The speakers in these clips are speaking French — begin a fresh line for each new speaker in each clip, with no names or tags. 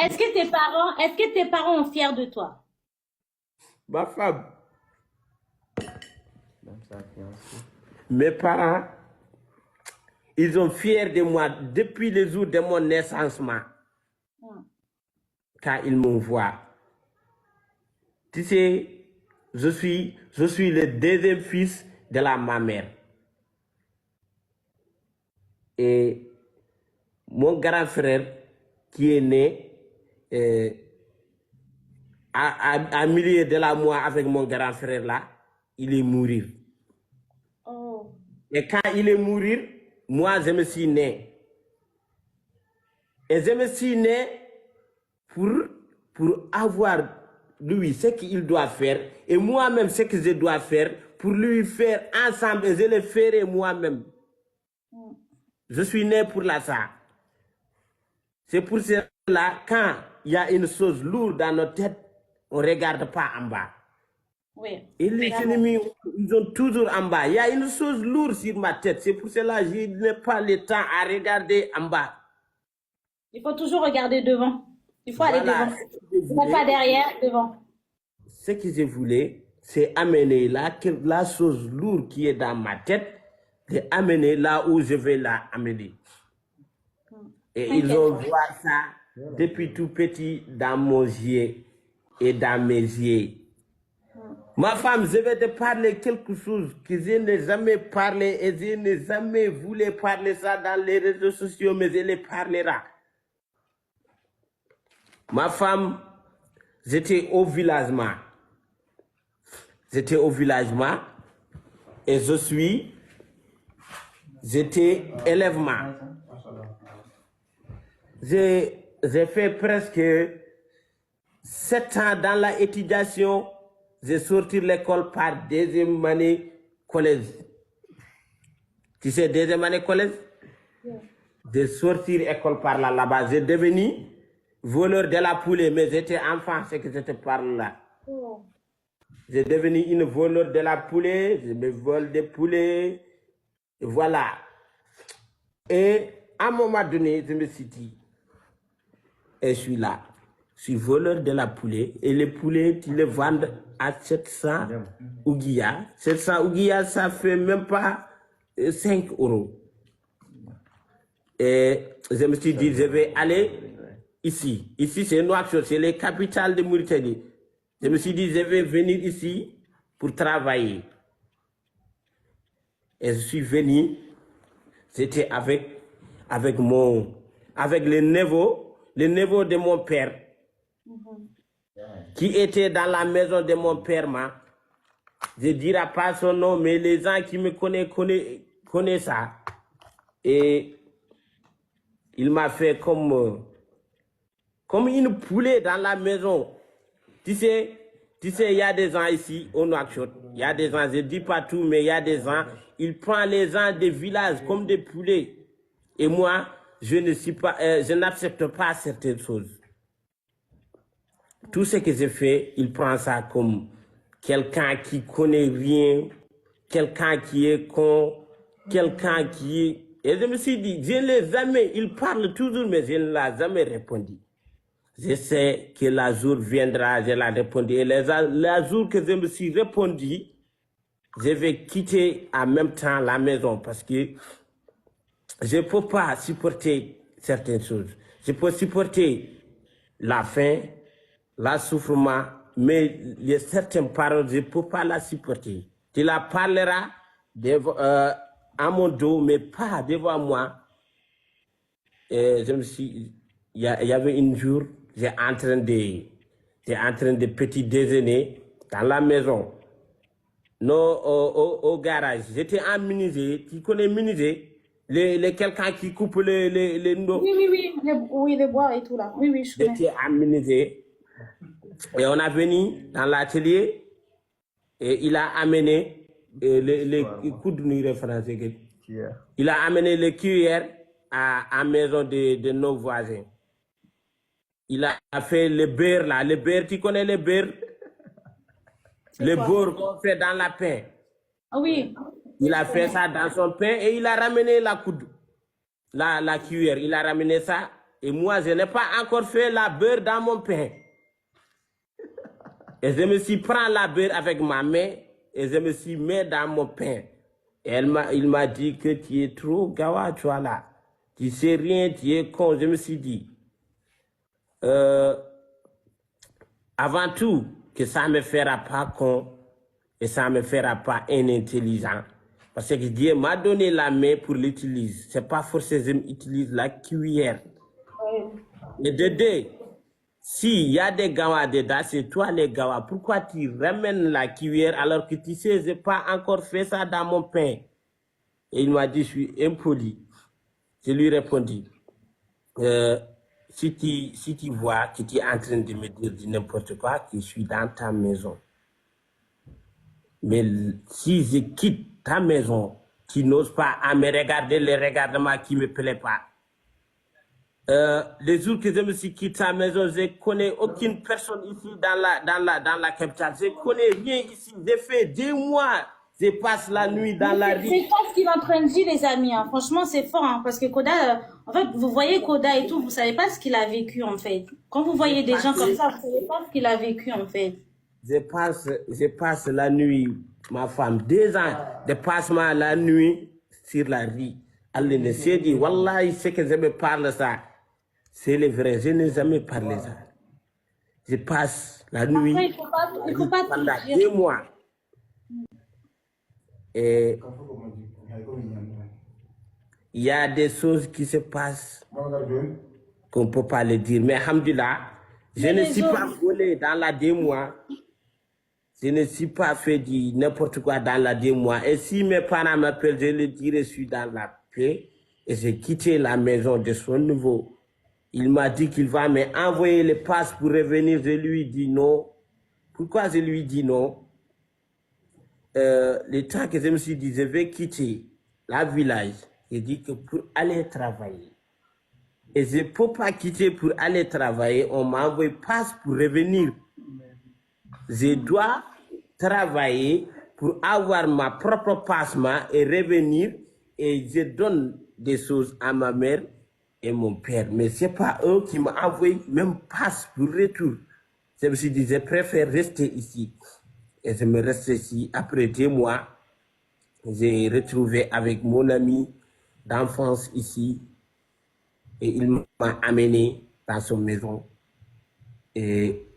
Est-ce que tes parents sont fiers de toi?
Ma femme, mes parents, ils sont fiers de moi depuis le jour de mon naissance, quand ils me voient. Tu sais, je suis le deuxième fils de ma mère. Et mon grand frère, qui est né à milieu de la mois avec mon grand frère là, il est mort.
Oh.
Et quand il est mort, moi je me suis né. Et je me suis né pour avoir lui ce qu'il doit faire et moi-même ce que je dois faire pour lui faire ensemble et je le ferai moi-même. Je suis né pour ça. C'est pour cela, quand il y a une chose lourde dans notre tête, on ne regarde pas en bas.
Oui.
Et les ennemis, ils ont toujours en bas. Il y a une chose lourde sur ma tête. C'est pour cela que je n'ai pas le temps à regarder en bas.
Il faut toujours regarder devant. Il faut aller
Voilà,
devant. Non pas derrière, devant.
Ce que je voulais, c'est amener la chose lourde qui est dans ma tête, de amener là où je vais la amener. Et ils ont vu ça depuis tout petit dans mon yeux et dans mes yeux. Ma femme, je vais te parler quelque chose que je n'ai jamais parlé et je n'ai jamais voulu parler ça dans les réseaux sociaux, mais je le parlerai. Ma femme, j'étais au village. J'étais au village et j'étais élèvement. J'ai fait presque 7 ans dans l'étudiation. J'ai sorti l'école par deuxième année collège. Tu sais, deuxième année collège? J'ai sorti l'école par là-bas. J'ai devenu voleur de la poulet, mais j'étais enfant, c'est que je te parle là.
Oh.
J'ai devenu une voleur de la poulet, je me vole des poulets, voilà. Et à un moment donné, je me suis dit, et je suis là, je suis voleur de la poulet, et les poulets, tu les vends à 700 ouguiya. 700 ouguiya, ça fait même pas 5 euros. Et je me suis dit, je vais aller ici. Ici, c'est Nouakchott, c'est la capitale de Mauritanie. Je me suis dit, je vais venir ici pour travailler. Et je suis venu, j'étais avec le neveu de mon père, qui était dans la maison de mon père. Je ne dirai pas son nom, mais les gens qui me connaissent ça. Et il m'a fait comme une poulet dans la maison. Tu sais, il y a des gens ici au Nouakchott, il y a des gens, je ne dis pas tout, mais il y a des gens, ils prennent les gens des villages comme des poulets. Et moi, je n'accepte pas certaines choses. Tout ce que je fais, il prend ça comme quelqu'un qui connaît rien, quelqu'un qui est con, quelqu'un qui est... Et je me suis dit, je ne l'ai jamais, il parle toujours, mais je ne l'ai jamais répondu. Je sais que le jour viendra, je l'ai répondu. Et le jour que je me suis répondu, je vais quitter en même temps la maison parce que je ne peux pas supporter certaines choses. Je peux supporter la faim, la souffrance, mais il y a certaines paroles, je ne peux pas la supporter. Tu la parleras à mon dos, mais pas devant moi. Et il y avait un jour, j'ai en train de petit déjeuner dans la maison, au garage. J'étais en menuisier. Tu connais menuisier? Quelqu'un qui coupe les noix.
Oui, les bois et tout là. Oui, je connais.
J'étais en menuisier. Et on a venu dans l'atelier et il a amené les coups de français. Il a amené les cuillères à la maison de nos voisins. Il a fait le beurre là. Le beurre, tu connais le beurre? Le beurre qu'on fait dans la pain.
Ah oui.
Il a fait ça dans son pain et il a ramené la cuillère. Il a ramené ça Et moi, je n'ai pas encore fait la beurre dans mon pain. Et je me suis pris la beurre avec ma main et je me suis mis dans mon pain. Et il m'a dit que tu es trop gawa, toi là. Tu sais rien, tu es con. Je me suis dit, avant tout, que ça ne me fera pas con et ça ne me fera pas inintelligent. Parce que Dieu m'a donné la main pour l'utiliser. Ce n'est pas forcément que j'utilise la cuillère. Et de deux, s'il y a des gawas dedans, c'est toi les gawas. Pourquoi tu ramènes la cuillère alors que tu sais, je n'ai pas encore fait ça dans mon pain? Et il m'a dit, je suis impoli. Je lui ai répondu, si tu vois que tu es en train de me dire n'importe quoi, que je suis dans ta maison. Mais si je quitte ta maison, tu n'oses pas à me regarder les regarnements qui ne me plaisent pas. Les jours que je me suis quitté ta maison, je ne connais aucune personne ici dans la capitale. Je ne connais rien ici. J'ai fait 2 mois. Je passe la nuit dans la rue.
C'est fort ce qu'il est en train de dire, les amis. Hein. Franchement, c'est fort. Hein, parce que Koda, en fait, vous voyez Koda et tout, vous ne savez pas ce qu'il a vécu, en fait. Quand vous voyez des gens comme ça, vous ne savez pas ce qu'il a vécu, en fait.
Je passe la nuit, ma femme, 2 ans de passement la nuit sur la rue. Allah ne s'est dit, Wallah, il sait que je me parle ça. C'est le vrai, je n'ai jamais parlé ça. Je passe la nuit
Après, il faut pas
pendant
tout dire.
2 mois. Et il y a des choses qui se passent qu'on ne peut pas le dire. Mais alhamdoulilah, je ne suis pas volé dans la 2 mois. Je ne suis pas fait du n'importe quoi dans la 2 mois. Et si mes parents m'appellent, je leur dirai, je suis dans la paix. Et j'ai quitté la maison de son nouveau. Il m'a dit qu'il va m'envoyer les passes pour revenir. Je lui dis non. Pourquoi je lui dis non? Le temps que je me suis dit, je vais quitter la village, j'ai dit que pour aller travailler. Et je ne peux pas quitter pour aller travailler. On m'a envoyé passe pour revenir. Je dois travailler pour avoir ma propre passement et revenir. Et je donne des choses à ma mère et mon père. Mais ce n'est pas eux qui m'ont envoyé même passe pour retour. Je me suis dit, je préfère rester ici. Et je me reste ici. Après 2 mois, j'ai retrouvé avec mon ami d'enfance ici. Et il m'a amené dans son maison. Et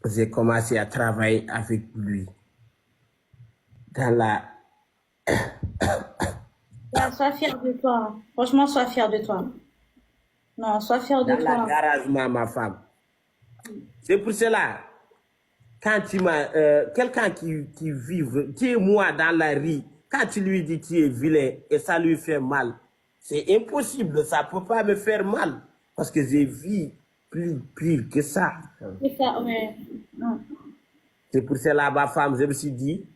j'ai commencé à travailler avec lui. Dans la...
Là, sois fier de toi. Franchement, sois fier de toi. Non, sois fier de
Dans la
toi.
garage, ma femme. C'est pour cela, quand tu m'as... quelqu'un qui vit 2 mois dans la rue, quand tu lui dis tu es vilain et ça lui fait mal, c'est impossible, ça ne peut pas me faire mal. Parce que j'ai vu plus que ça.
C'est ça, ouais. Non.
C'est pour cela, ma femme, je me suis dit,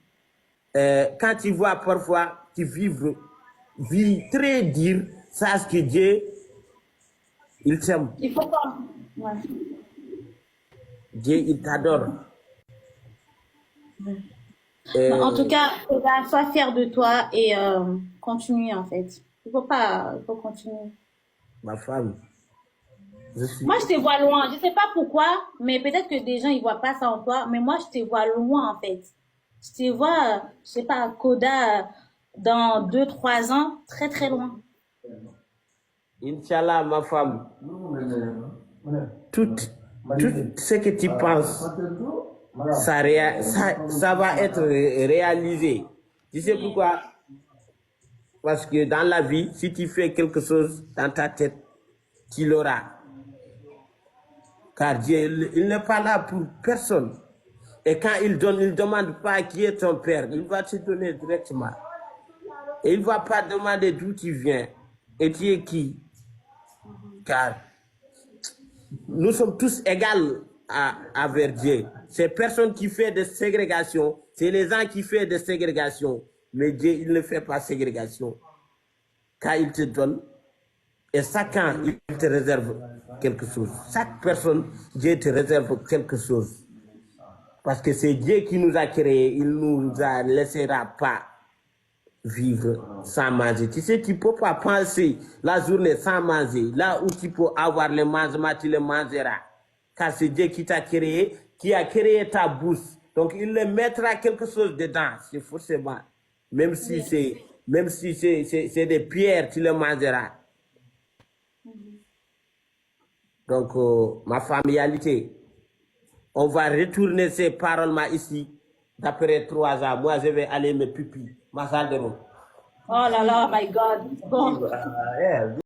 quand tu vois parfois, tu vis très dur, sache que Dieu, il t'aime.
Il faut pas. Ouais.
Dieu, il t'adore.
En tout cas, sois fier de toi et continue en fait. Il faut continuer.
Ma femme, je suis...
Moi, je te vois loin. Je sais pas pourquoi, mais peut-être que des gens ils voient pas ça en toi. Mais moi, je te vois loin en fait. Je te vois, je sais pas, Koda dans 2-3 ans, très très loin.
Inch'Allah, ma femme, tout ce que tu penses, ça va être réalisé. Tu sais pourquoi? Parce que dans la vie, si tu fais quelque chose dans ta tête, tu l'auras. Car Dieu, il n'est pas là pour personne. Et quand il donne, il ne demande pas qui est ton père. Il va te donner directement. Et il ne va pas demander d'où tu viens. Et tu es qui? Car nous sommes tous égaux envers Dieu. C'est personne qui fait de ségrégation. C'est les gens qui font de ségrégation. Mais Dieu, il ne fait pas ségrégation. Quand il te donne, et chacun, il te réserve quelque chose. Chaque personne, Dieu te réserve quelque chose. Parce que c'est Dieu qui nous a créés. Il ne nous laissera pas vivre sans manger. Tu sais, tu peux pas penser la journée sans manger. Là où tu peux avoir le mangement, tu le mangeras. Car c'est Dieu qui t'a créé, qui a créé ta bouche. Donc, il le mettra quelque chose dedans, c'est forcément. Même si c'est des pierres, tu le mangeras. Donc, ma familialité, on va retourner ces paroles-là ici. D'après 3 ans, moi, je vais aller me pipi. Ma salle de route.
Oh là là, my God. Bon.
Yeah.